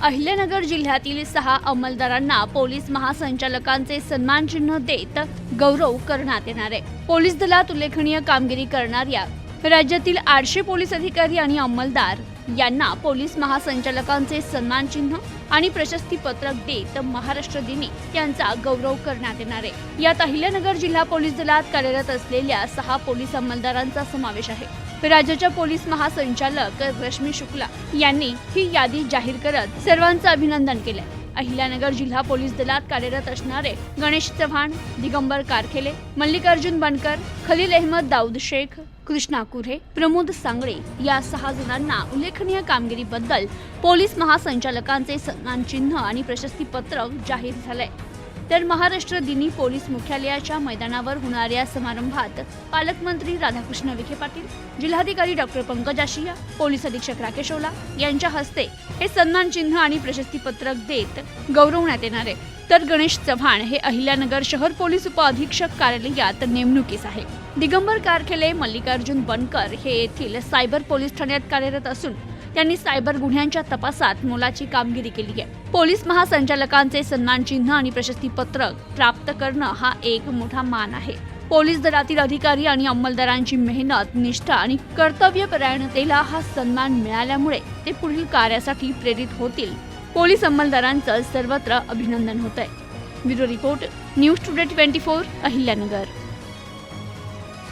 अहिल्यानगर जिल्ह्यातील 6 अंमलदारांना पोलीस महासंचालकांचे सन्मान चिन्ह देत गौरव करण्यात येणार आहे। पोलीस दलात उल्लेखनीय कामगिरी करणाऱ्या राज्यातील 800 पोलीस अधिकारी आणि अंमलदार यांना पोलीस महासंचालकांचे सन्मान चिन्ह आणि प्रशस्ती पत्रक देत महाराष्ट्र दिनी त्यांचा गौरव करण्यात येणार आहे। यात अहिल्यानगर जिल्हा पोलीस दलात कार्यरत असलेल्या 6 पोलीस अंमलदारांचा समावेश आहे। राज्याच्या पोलीस महासंचालक रश्मी शुक्ला यांनी ही यादी जाहीर करत सर्वांचं अभिनंदन केलंय। अहिल्यानगर जिल्हा पोलीस दलात कार्यरत असणारे गणेश चव्हाण, दिगंबर कारखेले, मल्लिकार्जुन बनकर, खलील अहमद दाऊद शेख, कृष्णा कुऱ्हे, प्रमोद सांगळे या 6 जणांना उल्लेखनीय कामगिरीबद्दल पोलीस महासंचालकांचे सन्मान चिन्ह आणि प्रशस्ती पत्रक जाहीर झालंय। तर महाराष्ट्र दिनी पोलीस मुख्यालयाच्या मैदानावर होणाऱ्या समारंभात पालकमंत्री राधाकृष्ण विखे पाटील, जिल्हाधिकारी डॉक्टर पंकज आशिया, पोलीस अधीक्षक राकेश ओला यांच्या हस्ते हे सन्मान चिन्ह आणि प्रशस्ती पत्रक देत गौरवण्यात येणार आहे। तर गणेश चव्हाण हे अहिल्यानगर शहर पोलीस उपअधीक्षक कार्यालयात नेमणुकीस आहे। दिगंबर कारखेले, मल्लिकार्जुन बनकर हे येथील सायबर पोलीस ठाण्यात कार्यरत असून त्यांनी सायबर गुन्ह्यांच्या तपासात मोलाची कामगिरी केली आहे। पोलीस महासंचालकांचे सन्मान चिन्ह आणि प्रशस्ती पत्रक प्राप्त करणं हा एक मोठा मान आहे। पोलीस दलातील अधिकारी आणि अंमलदारांची मेहनत, निष्ठा आणि कर्तव्यपरायणतेला हा सन्मान मिळाल्यामुळे ते पुढील कार्यासाठी प्रेरित होतील। पोलीस अंमलदारांचं सर्वत्र अभिनंदन होतंय। Bureau report, news today 24, Ahilyanagar.